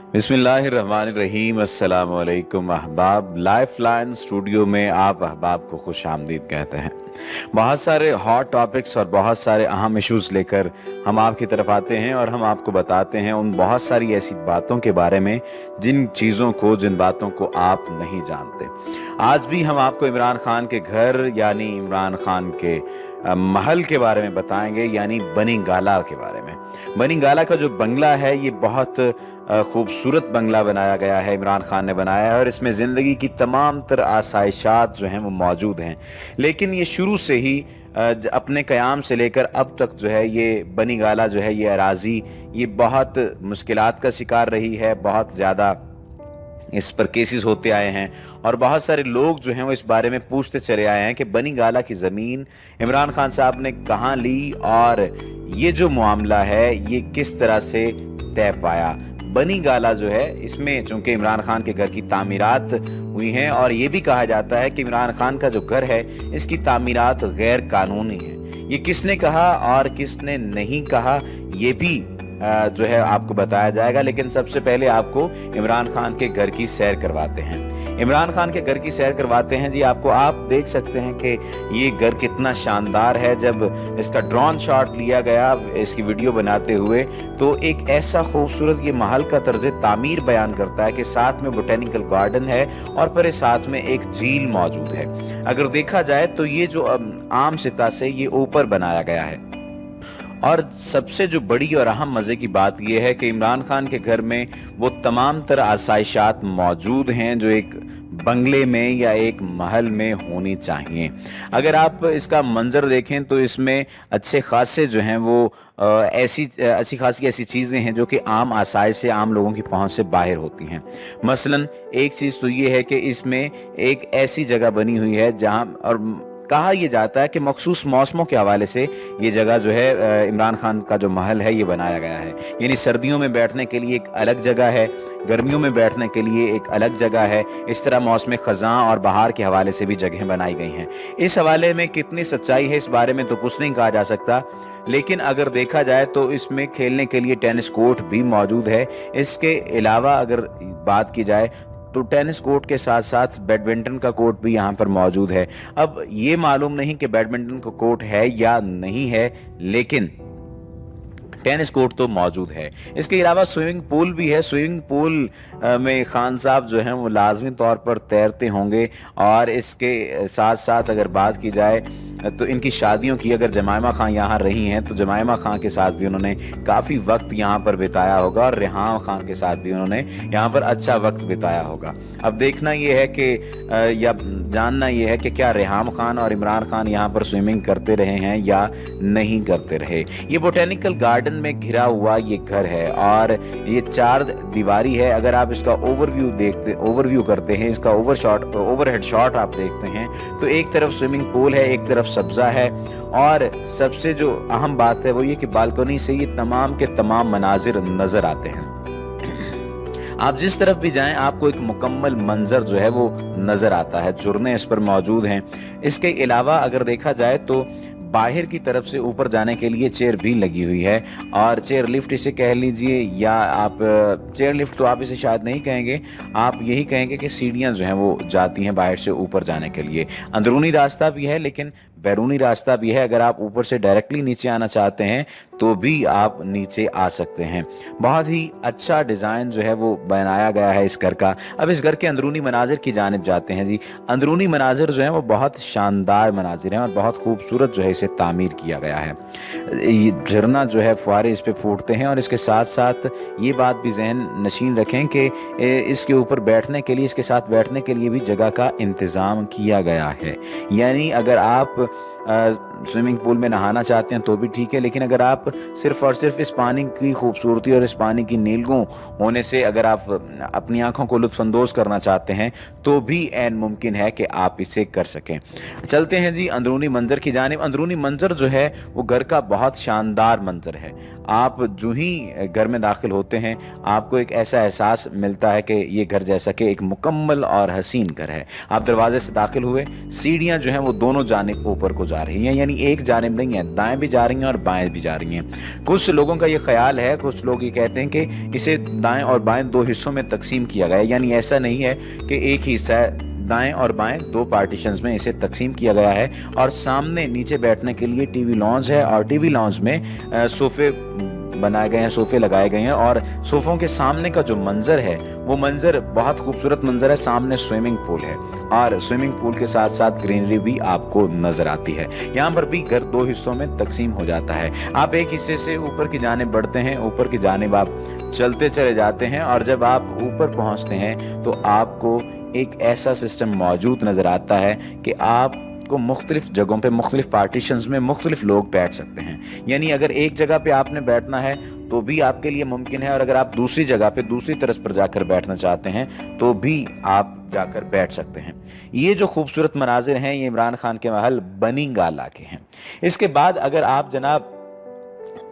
बिस्मिल्लाहिर्रहमानिर्रहीम। अस्सलाम वालेकुम अहबाब। लाइफ लाइन स्टूडियो में आप अहबाब को खुश आमदीद कहते हैं। बहुत सारे हॉट टॉपिक्स और बहुत सारे अहम इश्यूज़ लेकर हम आपकी तरफ आते हैं और हम आपको बताते हैं उन बहुत सारी ऐसी बातों के बारे में जिन बातों को आप नहीं जानते। आज भी हम आपको इमरान खान के घर यानी इमरान खान के महल के बारे में बताएंगे, यानी बनी गाला के बारे में। बनी गाला का जो बंगला है ये बहुत खूबसूरत बंगला बनाया गया है, इमरान खान ने बनाया है और इसमें ज़िंदगी की तमाम तर आसाइशात जो हैं वो मौजूद हैं। लेकिन ये शुरू से ही अपने क़याम से लेकर अब तक जो है ये बनी गाला जो है ये अराज़ी ये बहुत मुश्किलात का शिकार रही है। बहुत ज़्यादा इस पर केसेस होते आए हैं और बहुत सारे लोग जो हैं वो इस बारे में पूछते चले आए हैं कि बनी गाला की ज़मीन इमरान खान साहब ने कहाँ ली और ये जो मामला है ये किस तरह से तय पाया। बनी गाला जो है इसमें चूंकि इमरान खान के घर की तामीरात हुई हैं और ये भी कहा जाता है कि इमरान खान का जो घर है इसकी तामीरात गैर कानूनी है। ये किसने कहा और किसने नहीं कहा ये भी जो है आपको बताया जाएगा। लेकिन सबसे पहले आपको इमरान खान के घर की सैर करवाते हैं। इमरान खान के घर की सैर करवाते हैं जी आपको। आप देख सकते हैं कि ये घर कितना शानदार है। जब इसका ड्रोन शॉट लिया गया इसकी वीडियो बनाते हुए तो एक ऐसा खूबसूरत ये महल का तर्ज तामीर बयान करता है कि साथ में बोटेनिकल गार्डन है और फिर साथ में एक झील मौजूद है। अगर देखा जाए तो ये जो आम सिता से ये ऊपर बनाया गया है। और सबसे जो बड़ी और अहम मज़े की बात यह है कि इमरान खान के घर में वो तमाम तरह आसाइशात मौजूद हैं जो एक बंगले में या एक महल में होनी चाहिए। अगर आप इसका मंजर देखें तो इसमें अच्छे खासे जो हैं वो अच्छी खासी ऐसी चीज़ें हैं जो कि आम आसाइश से आम लोगों की पहुंच से बाहर होती हैं। मसलन एक चीज़ तो ये है कि इसमें एक ऐसी जगह बनी हुई है जहां और कहा यह जाता है कि मखसूस मौसमों के हवाले से ये जगह जो है इमरान खान का जो महल है ये बनाया गया है। यानी सर्दियों में बैठने के लिए एक अलग जगह है, गर्मियों में बैठने के लिए एक अलग जगह है। इस तरह मौसम ख़ज़ां और बहार के हवाले से भी जगहें बनाई गई हैं। इस हवाले में कितनी सच्चाई है इस बारे में तो कुछ नहीं कहा जा सकता। लेकिन अगर देखा जाए तो इसमें खेलने के लिए टेनिस कोर्ट भी मौजूद है। इसके अलावा अगर बात की जाए तो टेनिस कोर्ट के साथ साथ बैडमिंटन का कोर्ट भी यहाँ पर मौजूद है। अब ये मालूम नहीं कि बैडमिंटन का कोर्ट है या नहीं है, लेकिन टेनिस कोर्ट तो मौजूद है। इसके अलावा स्विमिंग पूल भी है। स्विमिंग पूल में खान साहब जो हैं वो लाजमी तौर पर तैरते होंगे। और इसके साथ साथ अगर बात की जाए तो इनकी शादियों की अगर जमायमा खां यहाँ रही हैं तो जमायमा खां के साथ भी उन्होंने काफ़ी वक्त यहाँ पर बिताया होगा और रेहाम खान के साथ भी उन्होंने यहाँ पर अच्छा वक्त बिताया होगा। अब देखना ये है कि या जानना ये है कि क्या रेहाम खान और इमरान खान यहाँ पर स्विमिंग करते रहे हैं या नहीं करते रहे। ये बोटेनिकल गार्डन में घिरा हुआ ये घर है और ये 4 दीवारी है। अगर आप इसका ओवरव्यू करते हैं, इसका ओवरहेड शॉट आप देखते हैं तो एक तरफ स्विमिंग पूल है, एक तरफ सब्जा है और सबसे जो अहम बात है वो ये कि बालकनी से ये तमाम के तमाम मनाजिर नजर आते हैं। आप जिस तरफ भी जाएं आपको एक मुकम्मल मंजर जो है वो नजर आता है। झरने इस पर मौजूद हैं। इसके अलावा अगर देखा जाए तो बाहर की तरफ से ऊपर जाने के लिए चेयर भी लगी हुई है और चेयर लिफ्ट इसे कह लीजिए या आप चेयर लिफ्ट तो आप इसे शायद नहीं कहेंगे, आप यही कहेंगे कि सीढ़ियां जो हैं वो जाती हैं बाहर से ऊपर जाने के लिए। अंदरूनी रास्ता भी है लेकिन बैरूनी रास्ता भी है। अगर आप ऊपर से डायरेक्टली नीचे आना चाहते हैं तो भी आप नीचे आ सकते हैं। बहुत ही अच्छा डिज़ाइन जो है वो बनाया गया है इस घर का। अब इस घर के अंदरूनी मनाजिर की जानिब जाते हैं जी। अंदरूनी मनाजिर जो है वो बहुत शानदार मनाजिर हैं और बहुत खूबसूरत जो है इसे तामीर किया गया है। ये झरना जो है फुहारे इस पे फूटते हैं और इसके साथ साथ ये बात भी जहन नशीन रखें कि इसके ऊपर बैठने के लिए, इसके साथ बैठने के लिए भी जगह का इंतज़ाम किया गया है। यानी अगर आप स्विमिंग पूल में नहाना चाहते हैं तो भी ठीक है, लेकिन अगर आप सिर्फ और सिर्फ इस पानी की खूबसूरती और इस पानी की नीलगों होने से अगर आप अपनी आंखों को लुत्फ़अंदोज़ करना चाहते हैं तो भी ऐन मुमकिन है कि आप इसे कर सकें। चलते हैं जी अंदरूनी मंजर की जानिब। अंदरूनी मंजर जो है वो घर का बहुत शानदार मंजर है। आप जो ही घर में दाखिल होते हैं आपको एक ऐसा एहसास मिलता है कि ये घर जैसा कि एक मुकम्मल और हसीन घर है। आप दरवाजे से दाखिल हुए, सीढ़ियाँ जो हैं वो दोनों जानिब ऊपर को जा रही हैं, यानी एक जानिब नहीं है, दाएं भी जा रही हैं और बाएं भी जा रही हैं। कुछ लोगों का ये ख्याल है, कुछ लोग ये कहते हैं कि इसे दाएं और बाएं दो हिस्सों में तकसीम किया गया है, यानी ऐसा नहीं है कि एक ही हिस्सा है, दाएं और बाएं दो पार्टीशंस में इसे तकसीम किया गया है। और सामने नीचे बैठने के लिए टीवी लॉन्ज है और टीवी लॉन्ज में सोफे बनाए गए हैं, सोफे लगाए गए हैं और सोफों के सामने का जो मंजर है वो मंजर बहुत खूबसूरत मंजर है। सामने स्विमिंग पूल है और स्विमिंग पूल के साथ साथ ग्रीनरी भी आपको नजर आती है। यहाँ पर भी घर दो हिस्सों में तकसीम हो जाता है। आप एक हिस्से से ऊपर की जानिब बढ़ते हैं, ऊपर की जानिब आप चलते चले जाते हैं और जब आप ऊपर पहुंचते हैं तो आपको एक ऐसा सिस्टम मौजूद नजर आता है कि आपको मुख्तलिफ जगहों पे, मुख्तलिफ पार्टीशंस में मुख्तलिफ लोग बैठ सकते हैं। यानी अगर एक जगह पे आपने बैठना है तो भी आपके लिए मुमकिन है, और अगर आप दूसरी जगह पे दूसरी तरफ पर जाकर बैठना चाहते हैं तो भी आप जाकर बैठ सकते हैं। ये जो खूबसूरत मनाजिर हैं ये इमरान खान के महल बनी गाला के हैं। इसके बाद अगर आप जनाब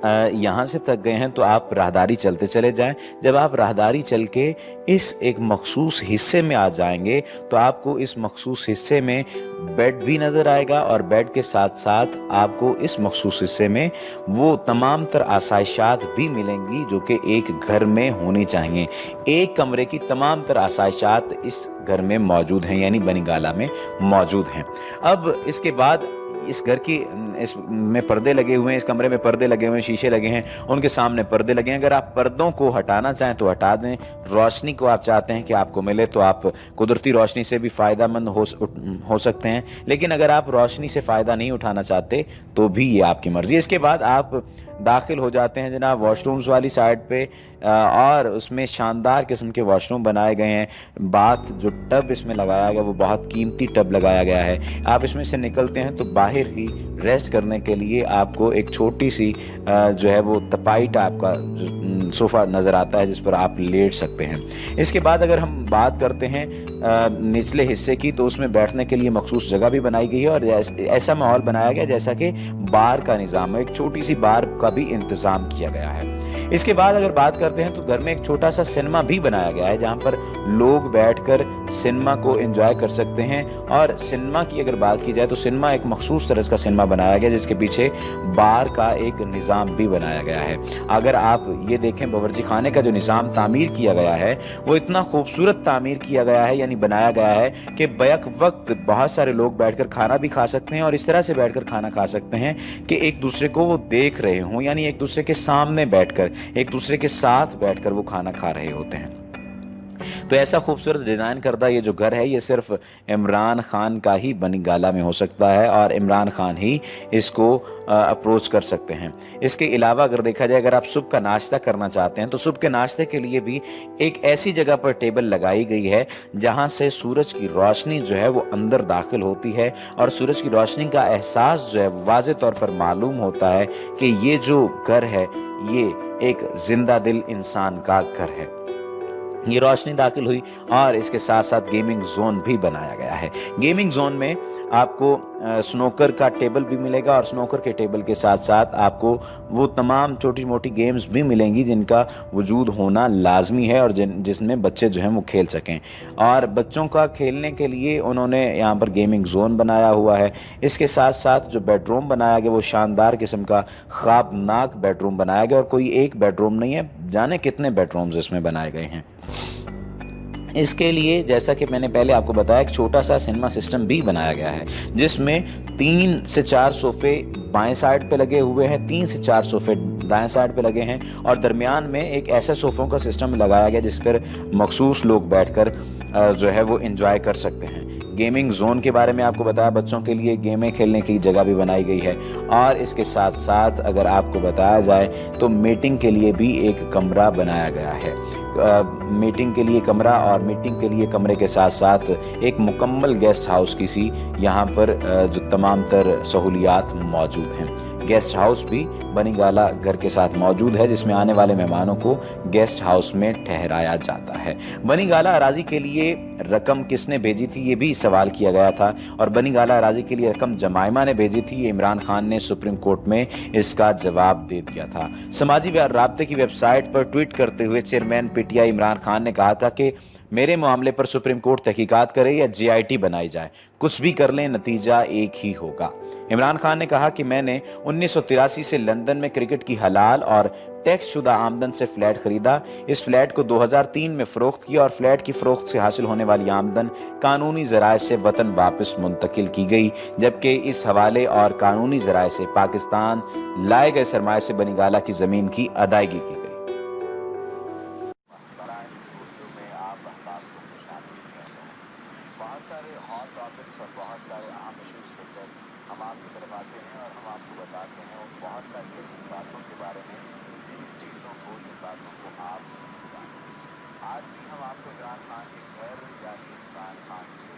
यहाँ से थक गए हैं तो आप राहदारी चलते चले जाएं। जब आप राहदारी चल के इस एक मखसूस हिस्से में आ जाएंगे तो आपको इस मखसूस हिस्से में बेड भी नज़र आएगा और बेड के साथ साथ आपको इस मखसूस हिस्से में वो तमाम तर आसाइशात भी मिलेंगी जो कि एक घर में होनी चाहिए। एक कमरे की तमाम तर आसाइशात इस घर में मौजूद हैं, यानी बनी गाला में मौजूद हैं। अब इसके बाद इस घर की इसमें पर्दे लगे हुए हैं, इस कमरे में पर्दे लगे हुए हैं, शीशे लगे हैं, उनके सामने पर्दे लगे हैं। अगर आप पर्दों को हटाना चाहें तो हटा दें। रोशनी को आप चाहते हैं कि आपको मिले तो आप कुदरती रोशनी से भी फ़ायदेमंद हो सकते हैं, लेकिन अगर आप रोशनी से फ़ायदा नहीं उठाना चाहते तो भी ये आपकी मर्ज़ी। इसके बाद आप दाखिल हो जाते हैं जनाब वॉशरूम्स वाली साइड पे, और उसमें शानदार किस्म के वॉशरूम बनाए गए हैं। बाथ जो टब इसमें लगाया गया वो बहुत कीमती टब लगाया गया है। आप इसमें से निकलते हैं तो बाहर ही रेस्ट करने के लिए आपको एक छोटी सी जो है वो तपाई टाइप का सोफ़ा नज़र आता है जिस पर आप लेट सकते हैं। इसके बाद अगर हम बात करते हैं निचले हिस्से की तो उसमें बैठने के लिए मखसूस जगह भी बनाई गई है और ऐसा माहौल बनाया गया जैसा कि बार का निज़ाम है, एक छोटी सी बार का भी इंतज़ाम किया गया है। इसके बाद अगर बात करते हैं तो घर में एक छोटा सा सिनेमा भी बनाया गया है जहां पर लोग बैठकर सिनेमा को एंजॉय कर सकते हैं। और सिनेमा की अगर बात की जाए तो सिनेमा एक मखसूस तरह का सिनेमा बनाया गया जिसके पीछे बार का एक निज़ाम भी बनाया गया है। अगर आप ये देखें बावर्ची खाने का जो निज़ाम तामीर किया गया है वो इतना खूबसूरत तामीर किया गया है, यानी बनाया गया है कि बैक वक्त बहुत सारे लोग बैठकर खाना भी खा सकते हैं और इस तरह से बैठकर खाना खा सकते हैं कि एक दूसरे को वो देख रहे हों, यानी एक दूसरे के सामने बैठकर, एक दूसरे के साथ बैठकर वो खाना खा रहे होते हैं। तो ऐसा खूबसूरत डिज़ाइन करदा ये जो घर है ये सिर्फ इमरान खान का ही बनी गाला में हो सकता है और इमरान खान ही इसको अप्रोच कर सकते हैं। इसके अलावा अगर देखा जाए, अगर आप सुबह का नाश्ता करना चाहते हैं तो सुबह के नाश्ते के लिए भी एक ऐसी जगह पर टेबल लगाई गई है जहां से सूरज की रोशनी जो है वो अंदर दाखिल होती है और सूरज की रोशनी का एहसास जो है वाज़े तौर पर मालूम होता है कि ये जो घर है ये एक जिंदा दिल इंसान का घर है। ये रोशनी दाखिल हुई और इसके साथ साथ गेमिंग जोन भी बनाया गया है। गेमिंग जोन में आपको स्नोकर का टेबल भी मिलेगा और स्नोकर के टेबल के साथ साथ आपको वो तमाम छोटी मोटी गेम्स भी मिलेंगी जिनका वजूद होना लाजमी है और जिसमें बच्चे जो हैं वो खेल सकें। और बच्चों का खेलने के लिए उन्होंने यहाँ पर गेमिंग जोन बनाया हुआ है। इसके साथ साथ जो बेडरूम बनाया गया वो शानदार किस्म का ख्वाबनाक बेडरूम बनाया गया और कोई एक बेडरूम नहीं है, जाने कितने बेडरूम्स इसमें बनाए गए हैं। इसके लिए जैसा कि मैंने पहले आपको बताया एक छोटा सा सिनेमा सिस्टम भी बनाया गया है जिसमें 3 से 4 सोफे बाएं साइड पे लगे हुए हैं, 3 से 4 सोफे दाएं साइड पे लगे हैं और दरमियान में एक ऐसे सोफ़ों का सिस्टम लगाया गया जिस पर मखसूस लोग बैठकर जो है वो एंजॉय कर सकते हैं। गेमिंग जोन के बारे में आपको बताया, बच्चों के लिए गेमें खेलने की जगह भी बनाई गई है और इसके साथ साथ अगर आपको बताया जाए तो मीटिंग के लिए भी एक कमरा बनाया गया है। मीटिंग के लिए कमरा और मीटिंग के लिए कमरे के साथ साथ एक मुकम्मल गेस्ट हाउस की सी यहाँ पर जो तमाम तर सहूलियात मौजूद हैं। गेस्ट हाउस भी बनी गाला घर के साथ मौजूद है जिसमें आने वाले मेहमानों को गेस्ट हाउस में ठहराया जाता है। बनी गाला अराजी के लिए रकम किसने भेजी थी ये भी सवाल किया गया था और बनी गाला अराजी के लिए रकम जमाइमा ने भेजी थी। इमरान खान ने सुप्रीम कोर्ट में इसका जवाब दे दिया था। समाजी राब्ते की वेबसाइट पर ट्वीट करते हुए चेयरमैन पीटीआई इमरान खान ने कहा था कि मेरे मामले पर सुप्रीम कोर्ट तहकीकात करे या JIT बनाई जाए, कुछ भी कर लें नतीजा एक ही होगा। عمران خان نے کہا کہ میں نے 1983 سے لندن میں کرکٹ کی حلال اور ٹیکس شدہ آمدن سے فلیٹ خریدا. اس فلیٹ کو 2003 میں فروخت کیا اور فلیٹ کی فروخت سے حاصل ہونے والی آمدن قانونی ذرائع سے وطن واپس منتقل کی گئی، جبکہ اس حوالے اور قانونی ذرائع سے پاکستان لائے گئے سرمایہ سے بنی گالہ کی زمین کی ادائیگی کی گئی. بہت سارے ہاٹ ٹاپکس اور بہت سارے اہم ایشوز لے کر ہم آپ کی طرف آتے ہیں اور ہم آپ کو بتاتے ہیں اور بہت ساری ایسی باتوں کے بارے میں جن چیزوں کو جن باتوں کو آپ نہیں جانتے. آج بھی ہم آپ کو عمران خان کے گھر یعنی عمران خان کے